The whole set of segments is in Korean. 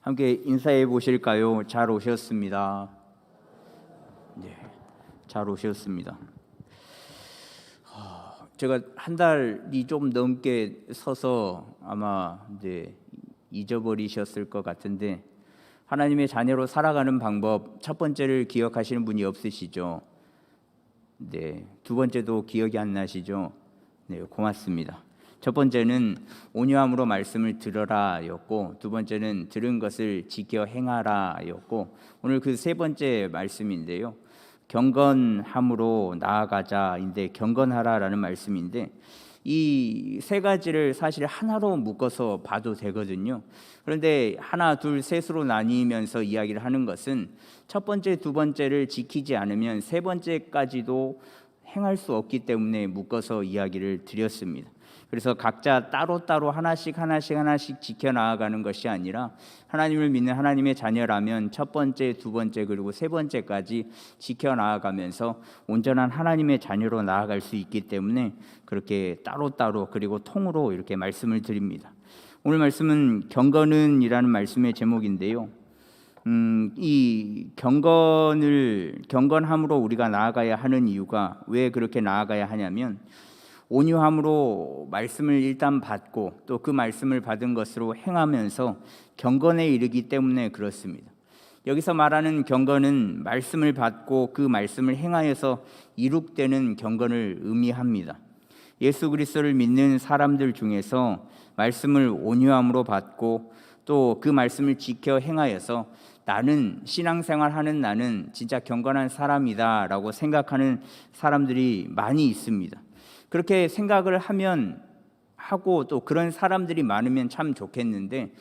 함께 인사해 보실까요? 잘 오셨습니다. 네, 잘 오셨습니다. 제가 한 달이 좀 넘게 서서 아마 잊어버리셨을 것 같은데, 하나님의 자녀로 살아가는 방법 첫 번째를 기억하시는 분이 없으시죠? 네, 두 번째도 기억이 안 나시죠? 네, 고맙습니다. 첫 번째는 온유함으로 말씀을 들어라였고, 두 번째는 들은 것을 지켜 행하라였고, 오늘 그 세 번째 말씀인데요, 경건함으로 나아가자인데, 경건하라라는 말씀인데, 이 세 가지를 사실 하나로 묶어서 봐도 되거든요. 그런데 하나, 둘, 셋으로 나뉘면서 이야기를 하는 것은 첫 번째, 두 번째를 지키지 않으면 세 번째까지도 행할 수 없기 때문에 묶어서 이야기를 드렸습니다. 그래서 각자 따로따로 하나씩 지켜나가는 것이 아니라, 하나님을 믿는 하나님의 자녀라면 첫 번째, 두 번째, 그리고 세 번째까지 지켜나가면서 온전한 하나님의 자녀로 나아갈 수 있기 때문에 그렇게 따로따로 그리고 통으로 이렇게 말씀을 드립니다. 오늘 말씀은 경건은이라는 말씀의 제목인데요, 이 경건함으로 우리가 나아가야 하는 이유가, 왜 그렇게 나아가야 하냐면, 온유함으로 말씀을 일단 받고 또 그 말씀을 받은 것으로 행하면서 경건에 이르기 때문에 그렇습니다. 여기서 말하는 경건은 말씀을 받고 그 말씀을 행하여서 이룩되는 경건을 의미합니다. 예수 그리스도를 믿는 사람들 중에서 말씀을 온유함으로 받고 또 그 말씀을 지켜 행하여서 나는, 신앙생활하는 나는 진짜 경건한 사람이다 라고 생각하는 사람들이 많이 있습니다. 그렇게 생각을 하고 또 그런 사람들이 많으면 참 좋겠는데,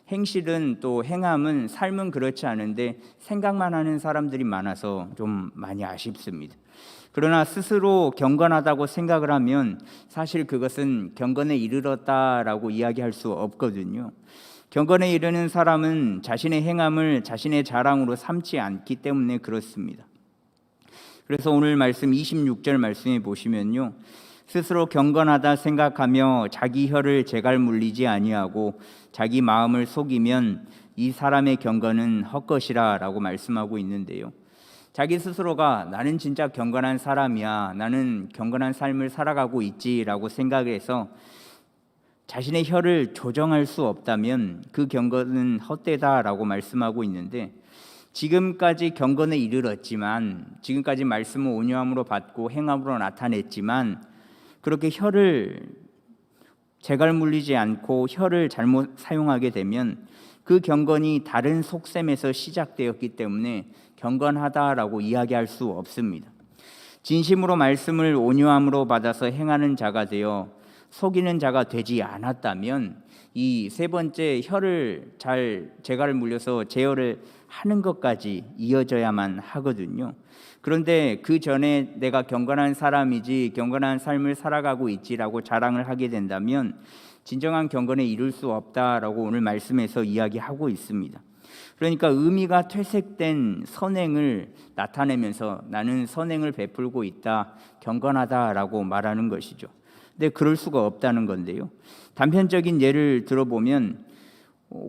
행실은 또 행함은, 삶은 그렇지 않은데 생각만 하는 사람들이 많아서 좀 많이 아쉽습니다. 그러나 스스로 경건하다고 생각을 하면 사실 그것은 경건에 이르렀다라고 이야기할 수 없거든요. 경건에 이르는 사람은 자신의 행함을 자신의 자랑으로 삼지 않기 때문에 그렇습니다. 그래서 오늘 말씀 26절 말씀에 보시면요, 스스로 경건하다 생각하며 자기 혀를 제갈 물리지 아니하고 자기 마음을 속이면 이 사람의 경건은 헛것이라 라고 말씀하고 있는데요, 자기 스스로가 나는 진짜 경건한 사람이야, 나는 경건한 삶을 살아가고 있지라고 생각해서 자신의 혀를 조정할 수 없다면 그 경건은 헛되다라고 말씀하고 있는데, 지금까지 경건에 이르렀지만, 지금까지 말씀을 온유함으로 받고 행함으로 나타냈지만, 그렇게 혀를 제갈 물리지 않고 혀를 잘못 사용하게 되면 그 경건이 다른 속셈에서 시작되었기 때문에 경건하다라고 이야기할 수 없습니다. 진심으로 말씀을 온유함으로 받아서 행하는 자가 되어 속이는 자가 되지 않았다면 이 세 번째, 혀를 잘 제갈을 물려서 제어를 하는 것까지 이어져야만 하거든요. 그런데 그 전에 내가 경건한 사람이지, 경건한 삶을 살아가고 있지라고 자랑을 하게 된다면 진정한 경건에 이룰 수 없다라고 오늘 말씀에서 이야기하고 있습니다. 그러니까 의미가 퇴색된 선행을 나타내면서 나는 선행을 베풀고 있다, 경건하다라고 말하는 것이죠. 근데 그럴 수가 없다는 건데요, 단편적인 예를 들어보면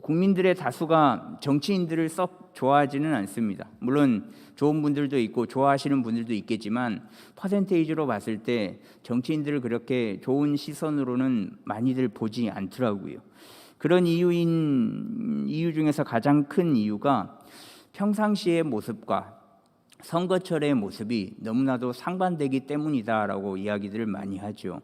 국민들의 다수가 정치인들을 썩 좋아하지는 않습니다. 물론 좋은 분들도 있고 좋아하시는 분들도 있겠지만 퍼센테이지로 봤을 때 정치인들을 그렇게 좋은 시선으로는 많이들 보지 않더라고요. 그런 이유 중에서 가장 큰 이유가 평상시의 모습과 선거철의 모습이 너무나도 상반되기 때문이다라고 이야기들을 많이 하죠.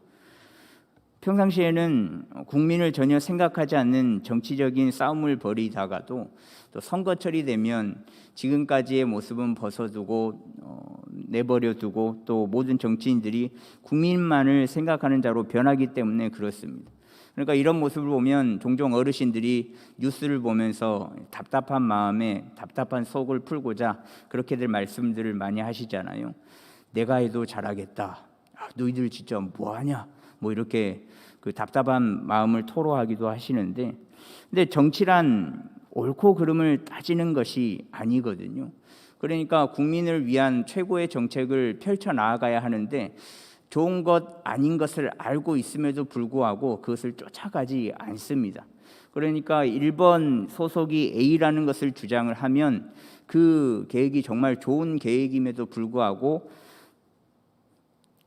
평상시에는 국민을 전혀 생각하지 않는 정치적인 싸움을 벌이다가도 또 선거철이 되면 지금까지의 모습은 벗어두고 내버려두고 또 모든 정치인들이 국민만을 생각하는 자로 변하기 때문에 그렇습니다. 그러니까 이런 모습을 보면 종종 어르신들이 뉴스를 보면서 답답한 마음에 답답한 속을 풀고자 그렇게들 말씀들을 많이 하시잖아요. 내가 해도 잘하겠다, 너희들 진짜 뭐하냐, 뭐 이렇게 그 답답한 마음을 토로하기도 하시는데, 근데 정치란 옳고 그름을 따지는 것이 아니거든요. 그러니까 국민을 위한 최고의 정책을 펼쳐 나아가야 하는데 좋은 것 아닌 것을 알고 있음에도 불구하고 그것을 쫓아가지 않습니다. 그러니까 1번 소속이 A라는 것을 주장을 하면 그 계획이 정말 좋은 계획임에도 불구하고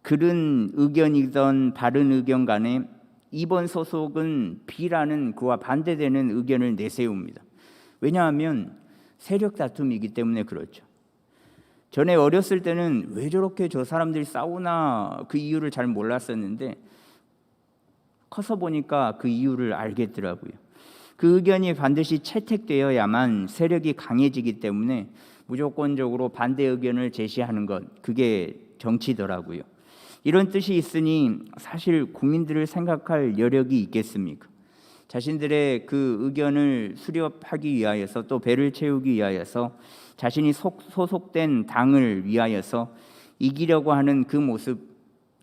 그른 의견이든 바른 의견 간에 2번 소속은 B라는 그와 반대되는 의견을 내세웁니다. 왜냐하면 세력 다툼이기 때문에 그렇죠. 전에 어렸을 때는 왜 저렇게 저 사람들이 싸우나 그 이유를 잘 몰랐었는데 커서 보니까 그 이유를 알겠더라고요. 그 의견이 반드시 채택되어야만 세력이 강해지기 때문에 무조건적으로 반대 의견을 제시하는 것, 그게 정치더라고요. 이런 뜻이 있으니 사실 국민들을 생각할 여력이 있겠습니까? 자신들의 그 의견을 수렴하기 위하여서 또 배를 채우기 위하여서 자신이 소속된 당을 위하여서 이기려고 하는 그 모습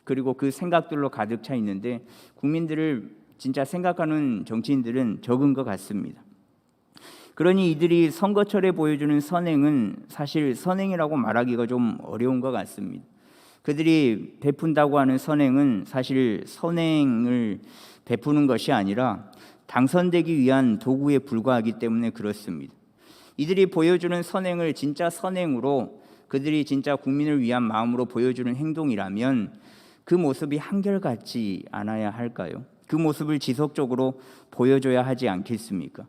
그리고 그 생각들로 가득 차 있는데 국민들을 진짜 생각하는 정치인들은 적은 것 같습니다. 그러니 이들이 선거철에 보여주는 선행은 사실 선행이라고 말하기가 좀 어려운 것 같습니다. 그들이 베푼다고 하는 선행은 사실 선행을 베푸는 것이 아니라 당선되기 위한 도구에 불과하기 때문에 그렇습니다. 이들이 보여주는 선행을 진짜 선행으로 그들이 진짜 국민을 위한 마음으로 보여주는 행동이라면 그 모습이 한결같지 않아야 할까요? 그 모습을 지속적으로 보여줘야 하지 않겠습니까?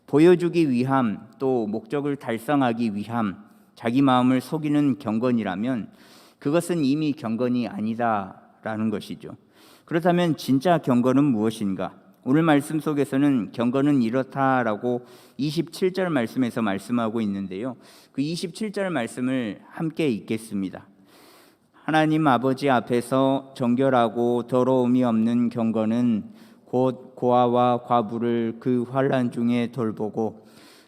보여주기 위함 또 목적을 달성하기 위함 자기 마음을 속이는 경건이라면 그것은 이미 경건이 아니다라는 것이죠. 그렇다면 진짜 경건은 무엇인가? 오늘 말씀 속에서는 경건은 이렇다라고 27절 말씀에서 말씀하고 있는데요. 그 27절 말씀을 함께 읽겠습니다. 하나님 아버지 앞에서 정결하고 더러움이 없는 경건은 곧 고아와 과부를 그 환난 중에 돌보고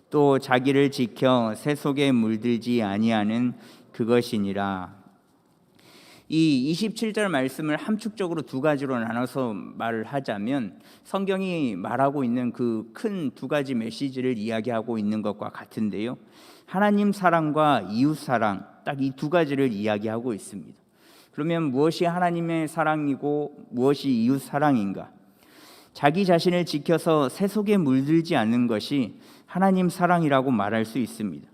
또 자기를 지켜 새 속에 물들지 아니하는 그것이니라. 이 27절 말씀을 함축적으로 두 가지로 나눠서 말을 하자면 성경이 말하고 있는 그 큰 두 가지 메시지를 이야기하고 있는 것과 같은데요. 하나님 사랑과 이웃 사랑 딱 이 두 가지를 이야기하고 있습니다. 그러면 무엇이 하나님의 사랑이고 무엇이 이웃 사랑인가? 자기 자신을 지켜서 새 속에 물들지 않는 것이 하나님 사랑이라고 말할 수 있습니다.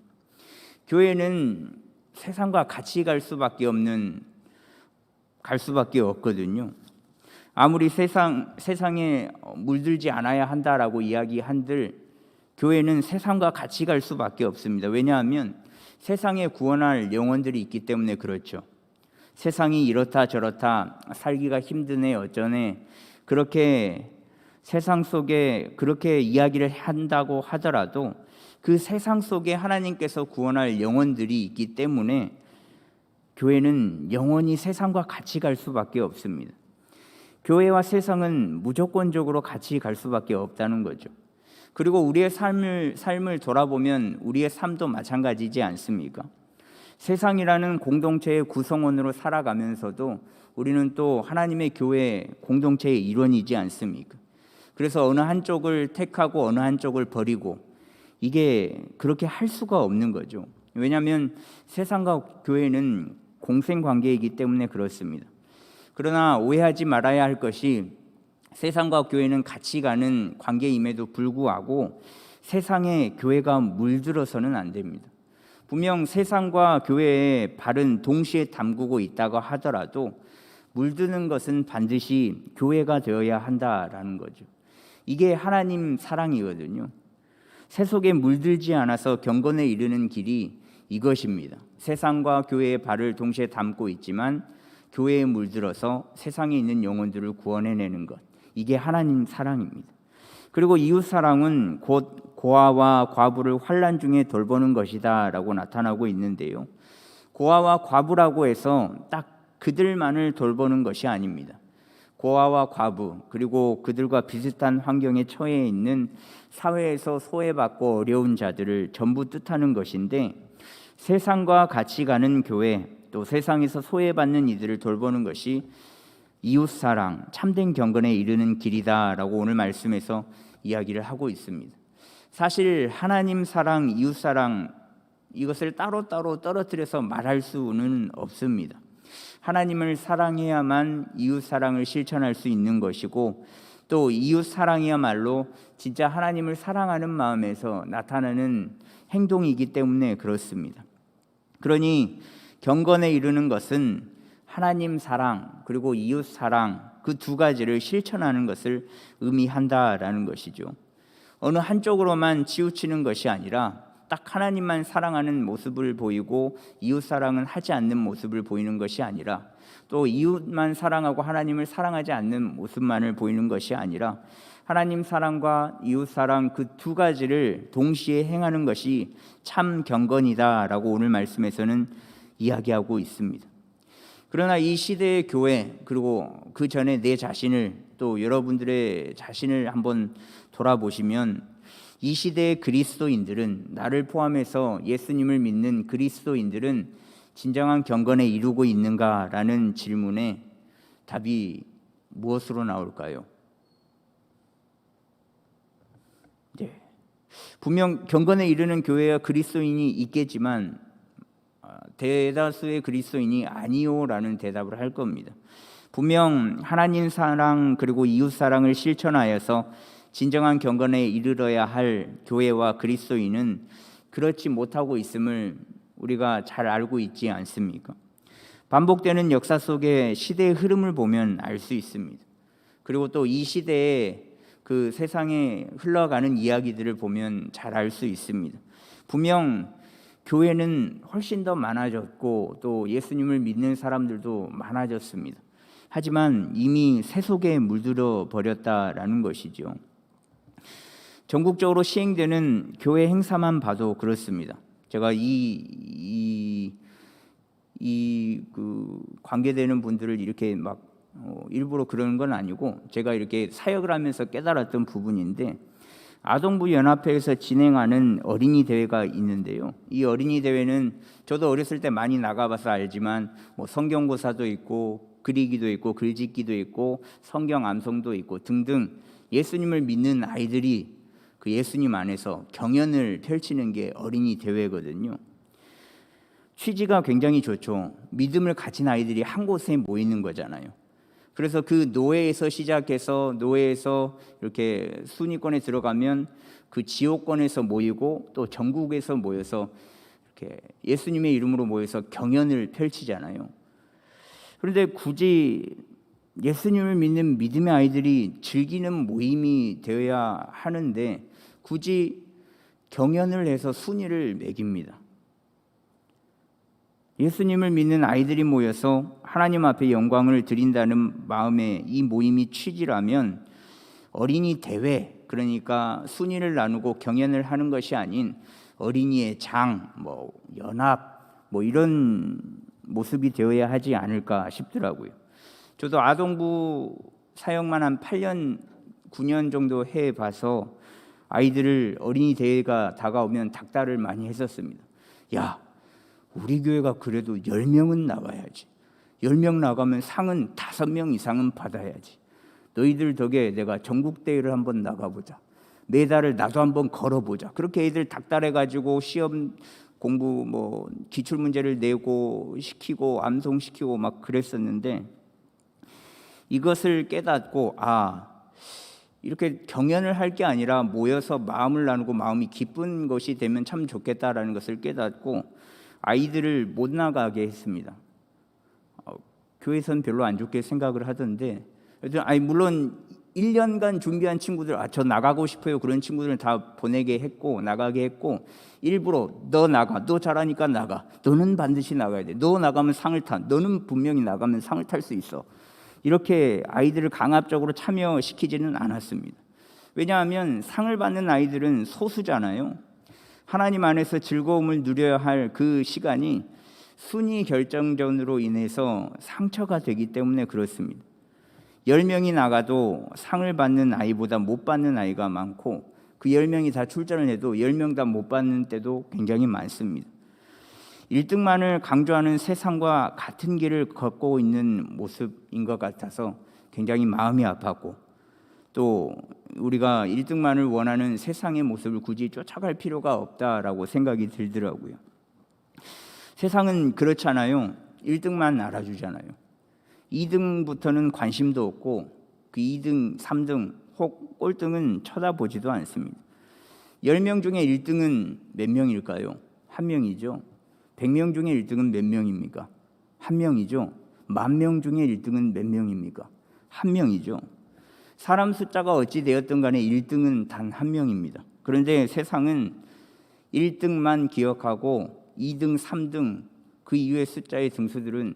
교회는 세상과 같이 갈 수밖에 없거든요. 아무리 세상에 물들지 않아야 한다라고 이야기한들 교회는 세상과 같이 갈 수밖에 없습니다. 왜냐하면 세상에 구원할 영혼들이 있기 때문에 그렇죠. 세상이 이렇다 저렇다 살기가 힘드네 어쩌네 그렇게 세상 속에 그렇게 이야기를 한다고 하더라도 그 세상 속에 하나님께서 구원할 영혼들이 있기 때문에 교회는 영원히 세상과 같이 갈 수밖에 없습니다. 교회와 세상은 무조건적으로 같이 갈 수밖에 없다는 거죠. 그리고 우리의 삶을 돌아보면 우리의 삶도 마찬가지지 않습니까? 세상이라는 공동체의 구성원으로 살아가면서도 우리는 또 하나님의 교회 공동체의 일원이지 않습니까? 그래서 어느 한쪽을 택하고 어느 한쪽을 버리고 이게 그렇게 할 수가 없는 거죠. 왜냐하면 세상과 교회는 공생관계이기 때문에 그렇습니다. 그러나 오해하지 말아야 할 것이 세상과 교회는 같이 가는 관계임에도 불구하고 세상에 교회가 물들어서는 안 됩니다. 분명 세상과 교회의 발은 동시에 담그고 있다고 하더라도 물드는 것은 반드시 교회가 되어야 한다라는 거죠. 이게 하나님 사랑이거든요. 새 속에 물들지 않아서 경건에 이르는 길이 이것입니다. 세상과 교회의 발을 동시에 담고 있지만 교회에 물들어서 세상에 있는 영혼들을 구원해내는 것. 이게 하나님 사랑입니다. 그리고 이웃 사랑은 곧 고아와 과부를 환난 중에 돌보는 것이다 라고 나타나고 있는데요. 고아와 과부라고 해서 딱 그들만을 돌보는 것이 아닙니다. 고아와 과부 그리고 그들과 비슷한 환경에 처해 있는 사회에서 소외받고 어려운 자들을 전부 뜻하는 것인데 세상과 같이 가는 교회 또 세상에서 소외받는 이들을 돌보는 것이 이웃사랑, 참된 경건에 이르는 길이다라고 오늘 말씀에서 이야기를 하고 있습니다. 사실 하나님 사랑, 이웃사랑 이것을 따로따로 떨어뜨려서 말할 수는 없습니다. 하나님을 사랑해야만 이웃사랑을 실천할 수 있는 것이고 또 이웃 사랑이야말로 진짜 하나님을 사랑하는 마음에서 나타나는 행동이기 때문에 그렇습니다. 그러니 경건에 이르는 것은 하나님 사랑 그리고 이웃 사랑 그 두 가지를 실천하는 것을 의미한다라는 것이죠. 어느 한쪽으로만 치우치는 것이 아니라 딱 하나님만 사랑하는 모습을 보이고 이웃 사랑은 하지 않는 모습을 보이는 것이 아니라 또 이웃만 사랑하고 하나님을 사랑하지 않는 모습만을 보이는 것이 아니라 하나님 사랑과 이웃 사랑 그 두 가지를 동시에 행하는 것이 참 경건이다라고 오늘 말씀에서는 이야기하고 있습니다. 그러나 이 시대의 교회 그리고 그 전에 내 자신을 또 여러분들의 자신을 한번 돌아보시면 이 시대의 그리스도인들은 나를 포함해서 예수님을 믿는 그리스도인들은 진정한 경건에 이루고 있는가라는 질문에 답이 무엇으로 나올까요? 네. 분명 경건에 이르는 교회와 그리스도인이 있겠지만 대다수의 그리스도인이 아니요라는 대답을 할 겁니다. 분명 하나님 사랑 그리고 이웃 사랑을 실천하여서 진정한 경건에 이르러야 할 교회와 그리스도인은 그렇지 못하고 있음을 우리가 잘 알고 있지 않습니까? 반복되는 역사 속의 시대의 흐름을 보면 알 수 있습니다. 그리고 또 이 시대에 그 세상에 흘러가는 이야기들을 보면 잘 알 수 있습니다. 분명 교회는 훨씬 더 많아졌고 또 예수님을 믿는 사람들도 많아졌습니다. 하지만 이미 새 속에 물들어 버렸다라는 것이죠. 전국적으로 시행되는 교회 행사만 봐도 그렇습니다. 제가 그 관계되는 분들을 이렇게 막 일부러 그러는 건 아니고 제가 이렇게 사역을 하면서 깨달았던 부분인데 아동부 연합회에서 진행하는 어린이 대회가 있는데요. 이 어린이 대회는 저도 어렸을 때 많이 나가봐서 알지만 뭐 성경고사도 있고 그리기도 있고 글짓기도 있고 성경 암송도 있고 등등 예수님을 믿는 아이들이 그 예수님 안에서 경연을 펼치는 게 어린이 대회거든요. 취지가 굉장히 좋죠. 믿음을 가진 아이들이 한 곳에 모이는 거잖아요. 그래서 그 노예에서 시작해서 노예에서 이렇게 순위권에 들어가면 그 지옥권에서 모이고 또 전국에서 모여서 이렇게 예수님의 이름으로 모여서 경연을 펼치잖아요. 그런데 굳이 예수님을 믿는 믿음의 아이들이 즐기는 모임이 되어야 하는데 굳이 경연을 해서 순위를 매깁니다. 예수님을 믿는 아이들이 모여서 하나님 앞에 영광을 드린다는 마음의 이 모임이 취지라면 어린이 대회, 그러니까 순위를 나누고 경연을 하는 것이 아닌 어린이의 장, 연합, 이런 모습이 되어야 하지 않을까 싶더라고요. 저도 아동부 사역만 한 8년, 9년 정도 해봐서 아이들을 어린이 대회가 다가오면 닥달을 많이 했었습니다. 야, 우리 교회가 그래도 10명은 나가야지. 10명 나가면 상은 5명 이상은 받아야지. 너희들 덕에 내가 전국대회를 한번 나가보자. 메달을 나도 한번 걸어보자. 그렇게 애들 닥달해가지고 시험 공부 기출문제를 내고 시키고 암송시키고 막 그랬었는데 이것을 깨닫고 이렇게 경연을 할 게 아니라 모여서 마음을 나누고 마음이 기쁜 것이 되면 참 좋겠다라는 것을 깨닫고 아이들을 못 나가게 했습니다. 교회에서는 별로 안 좋게 생각을 하던데 물론 1년간 준비한 친구들 저 나가고 싶어요 그런 친구들은 다 보내게 했고 나가게 했고 일부러 너 나가 너 잘하니까 나가 너는 반드시 나가야 돼 너 나가면 상을 타 너는 분명히 나가면 상을 탈 수 있어 이렇게 아이들을 강압적으로 참여시키지는 않았습니다. 왜냐하면 상을 받는 아이들은 소수잖아요. 하나님 안에서 즐거움을 누려야 할 그 시간이 순위 결정전으로 인해서 상처가 되기 때문에 그렇습니다. 10명이 나가도 상을 받는 아이보다 못 받는 아이가 많고 그 10명이 다 출전을 해도 10명 다 못 받는 때도 굉장히 많습니다. 1등만을 강조하는 세상과 같은 길을 걷고 있는 모습인 것 같아서 굉장히 마음이 아팠고 또 우리가 1등만을 원하는 세상의 모습을 굳이 쫓아갈 필요가 없다라고 생각이 들더라고요. 세상은 그렇잖아요. 1등만 알아주잖아요. 2등부터는 관심도 없고 그 2등, 3등 혹 꼴등은 쳐다보지도 않습니다. 10명 중에 1등은 몇 명일까요? 1명이죠. 100명 중에 1등은 몇 명입니까? 1명이죠. 10,000명 중에 1등은 몇 명입니까? 1명이죠. 사람 숫자가 어찌 되었든 간에 1등은 단 1명입니다. 그런데 세상은 1등만 기억하고 2등, 3등 그 이후의 숫자의 등수들은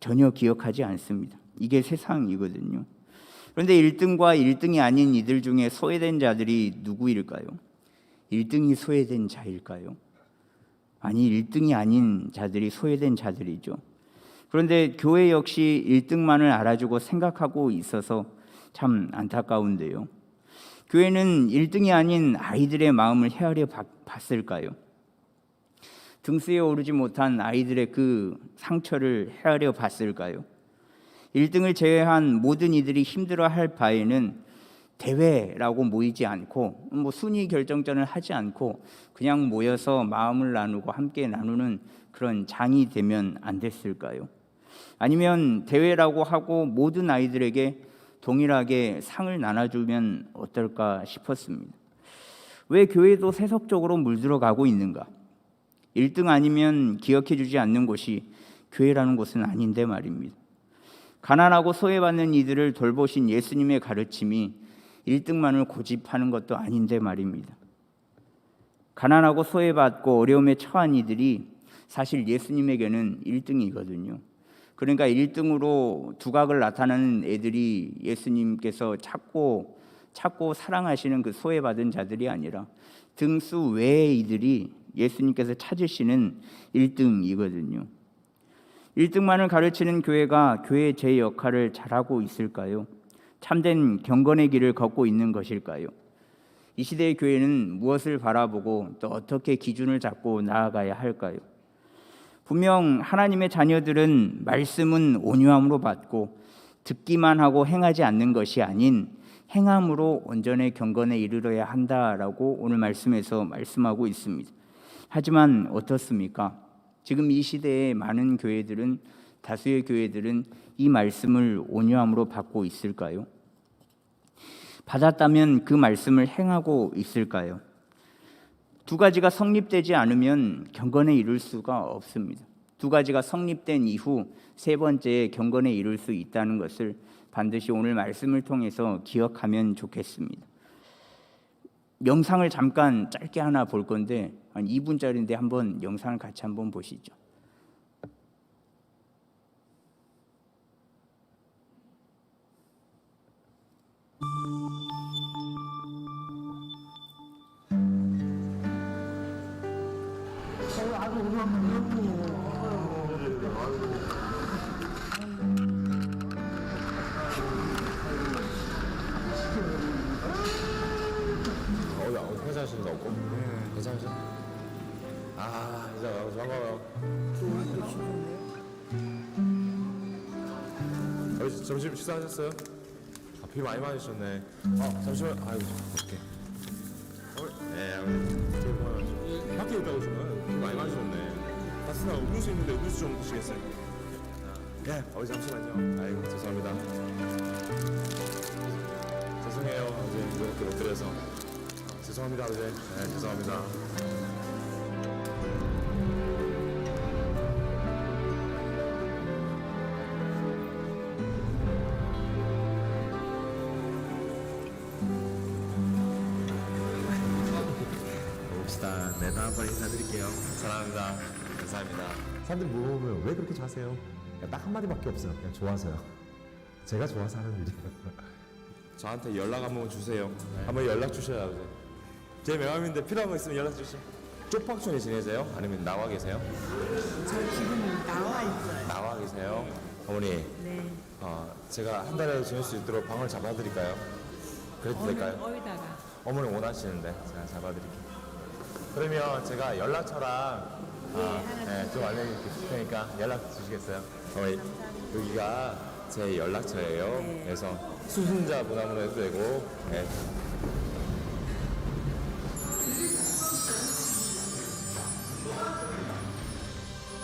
전혀 기억하지 않습니다. 이게 세상이거든요. 그런데 1등과 1등이 아닌 이들 중에 소외된 자들이 누구일까요? 1등이 소외된 자일까요? 아니, 1등이 아닌 자들이 소외된 자들이죠. 그런데 교회 역시 1등만을 알아주고 생각하고 있어서 참 안타까운데요. 교회는 1등이 아닌 아이들의 마음을 헤아려 봤을까요? 등수에 오르지 못한 아이들의 그 상처를 헤아려 봤을까요? 1등을 제외한 모든 이들이 힘들어할 바에는 대회라고 모이지 않고 순위 결정전을 하지 않고 그냥 모여서 마음을 나누고 함께 나누는 그런 장이 되면 안 됐을까요? 아니면 대회라고 하고 모든 아이들에게 동일하게 상을 나눠주면 어떨까 싶었습니다. 왜 교회도 세속적으로 물들어가고 있는가? 1등 아니면 기억해주지 않는 곳이 교회라는 곳은 아닌데 말입니다. 가난하고 소외받는 이들을 돌보신 예수님의 가르침이 1등만을 고집하는 것도 아닌데 말입니다. 가난하고 소외받고 어려움에 처한 이들이 사실 예수님에게는 1등이거든요. 그러니까 1등으로 두각을 나타내는 애들이 예수님께서 찾고 사랑하시는 그 소외받은 자들이 아니라 등수 외의 이들이 예수님께서 찾으시는 1등이거든요. 1등만을 가르치는 교회가 교회의 제 역할을 잘하고 있을까요? 참된 경건의 길을 걷고 있는 것일까요? 이 시대의 교회는 무엇을 바라보고 또 어떻게 기준을 잡고 나아가야 할까요? 분명 하나님의 자녀들은 말씀은 온유함으로 받고 듣기만 하고 행하지 않는 것이 아닌 행함으로 온전의 경건에 이르러야 한다라고 오늘 말씀에서 말씀하고 있습니다. 하지만 어떻습니까? 지금 이 시대의 많은 교회들은, 다수의 교회들은 이 말씀을 온유함으로 받고 있을까요? 받았다면 그 말씀을 행하고 있을까요? 두 가지가 성립되지 않으면 경건에 이룰 수가 없습니다. 두 가지가 성립된 이후 세 번째 경건에 이룰 수 있다는 것을 반드시 오늘 말씀을 통해서 기억하면 좋겠습니다. 영상을 잠깐 짧게 하나 볼 건데 한 2분짜리인데 한번 영상을 같이 한번 보시죠. 괜찮으신다고? 괜찮으셔? 아, 이제 반가워요. 점심 식사하셨어요? 아, 비 많이 맞으셨네. 잠시만. 아이고, 어떡해. 네, 밖에 있다 오시면 비 많이 맞으셨네. 따뜻한 음료수 있는데 음료수 좀 드시겠어요? 네, 잠시만요. 아이고, 죄송합니다. 죄송해요. 아버지, 이렇게 못 드려서. 죄송합니다, 아버지. 네, 죄송합니다. 봅시다. 네, 다음번에 인사드릴게요. 사랑합니다. 감사합니다. 사람들이 물어보면 왜 그렇게 좋아하세요? 딱 한마디밖에 없어요. 그냥 좋아서요. 제가 좋아서 하는 일이에요. 저한테 연락 한번 주세요. 한번 연락 주셔요, 아버지. 제 명함인데 필요한 거 있으면 연락 주시죠. 쪽박촌에 지내세요? 아니면 나와 계세요? 저 지금 나와 있어요. 나와 계세요? 어머니, 네. 제가 한 달에 지낼 수 있도록 방을 잡아드릴까요? 그래도 될까요? 어디다가? 어머니 원하시는데 제가 잡아드릴게요. 그러면 제가 연락처랑 좀 알려드릴 테니까 연락 주시겠어요? 어머니, 여기가 제 연락처예요. 네. 그래서 수순자 문화문화 해도 되고. 네.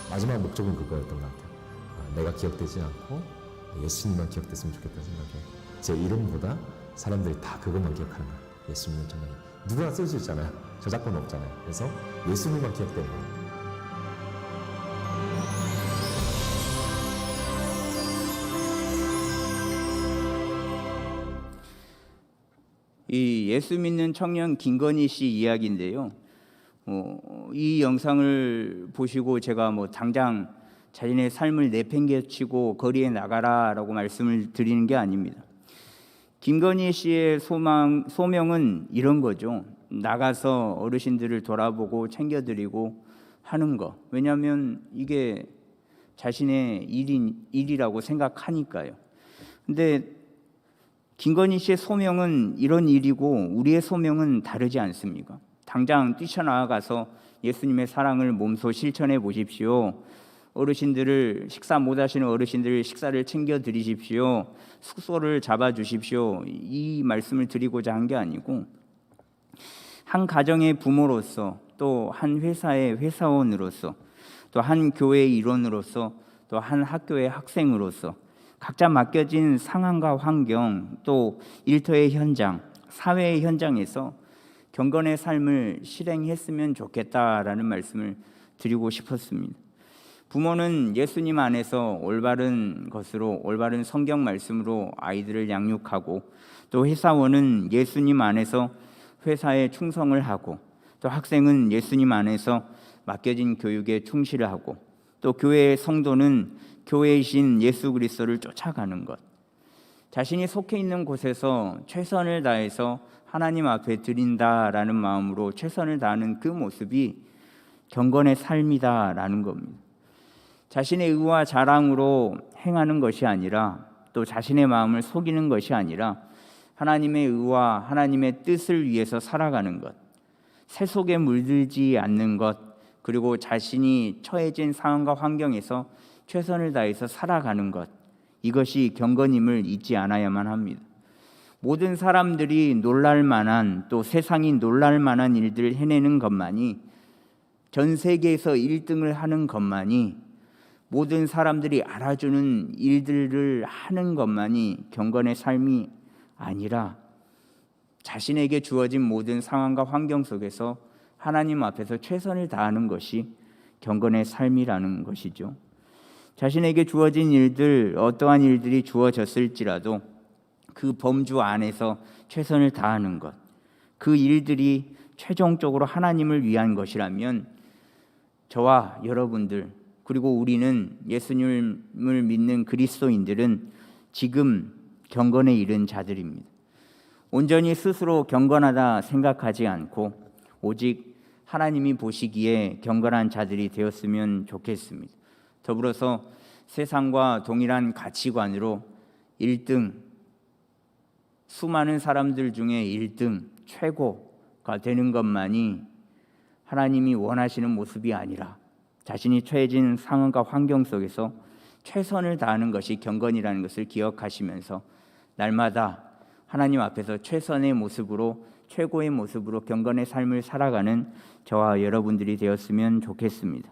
마지막 목적은 그거였던 것 같아요. 내가 기억되지 않고 예수님만 기억됐으면 좋겠다는 생각에 제 이름보다 사람들이 다 그것만 기억하는 거예요. 예수님은 정말 누구나 쓸 수 있잖아요. 저작권 없잖아요. 그래서 예수님만 기억되는 거예요. 이 예수 믿는 청년 김건희 씨 이야기인데요. 이 영상을 보시고 제가 뭐 당장 자신의 삶을 내팽개치고 거리에 나가라라고 말씀을 드리는 게 아닙니다. 김건희 씨의 소명은 이런 거죠. 나가서 어르신들을 돌아보고 챙겨드리고 하는 거. 왜냐하면 이게 자신의 일이라고 생각하니까요. 근데 김건희 씨의 소명은 이런 일이고 우리의 소명은 다르지 않습니까? 당장 뛰쳐나가서 예수님의 사랑을 몸소 실천해 보십시오. 어르신들을 식사 못하시는 어르신들 식사를 챙겨 드리십시오. 숙소를 잡아 주십시오. 이 말씀을 드리고자 한 게 아니고 한 가정의 부모로서 또 한 회사의 회사원으로서 또 한 교회의 일원으로서 또 한 학교의 학생으로서 각자 맡겨진 상황과 환경 또 일터의 현장, 사회의 현장에서 경건의 삶을 실행했으면 좋겠다라는 말씀을 드리고 싶었습니다. 부모는 예수님 안에서 올바른 것으로 올바른 성경 말씀으로 아이들을 양육하고 또 회사원은 예수님 안에서 회사에 충성을 하고 또 학생은 예수님 안에서 맡겨진 교육에 충실을 하고 또 교회의 성도는 교회이신 예수 그리스도를 쫓아가는 것, 자신이 속해 있는 곳에서 최선을 다해서 하나님 앞에 드린다라는 마음으로 최선을 다하는 그 모습이 경건의 삶이다라는 겁니다. 자신의 의와 자랑으로 행하는 것이 아니라 또 자신의 마음을 속이는 것이 아니라 하나님의 의와 하나님의 뜻을 위해서 살아가는 것, 새 속에 물들지 않는 것, 그리고 자신이 처해진 상황과 환경에서 최선을 다해서 살아가는 것, 이것이 경건임을 잊지 않아야만 합니다. 모든 사람들이 놀랄 만한 또 세상이 놀랄 만한 일들을 해내는 것만이, 전 세계에서 1등을 하는 것만이, 모든 사람들이 알아주는 일들을 하는 것만이 경건의 삶이 아니라 자신에게 주어진 모든 상황과 환경 속에서 하나님 앞에서 최선을 다하는 것이 경건의 삶이라는 것이죠. 자신에게 주어진 일들, 어떠한 일들이 주어졌을지라도 그 범주 안에서 최선을 다하는 것, 그 일들이 최종적으로 하나님을 위한 것이라면 저와 여러분들 그리고 우리는 예수님을 믿는 그리스도인들은 지금 경건에 이른 자들입니다. 온전히 스스로 경건하다 생각하지 않고 오직 하나님이 보시기에 경건한 자들이 되었으면 좋겠습니다. 더불어서 세상과 동일한 가치관으로 1등, 수많은 사람들 중에 1등, 최고가 되는 것만이 하나님이 원하시는 모습이 아니라 자신이 처해진 상황과 환경 속에서 최선을 다하는 것이 경건이라는 것을 기억하시면서 날마다 하나님 앞에서 최선의 모습으로, 최고의 모습으로 경건의 삶을 살아가는 저와 여러분들이 되었으면 좋겠습니다.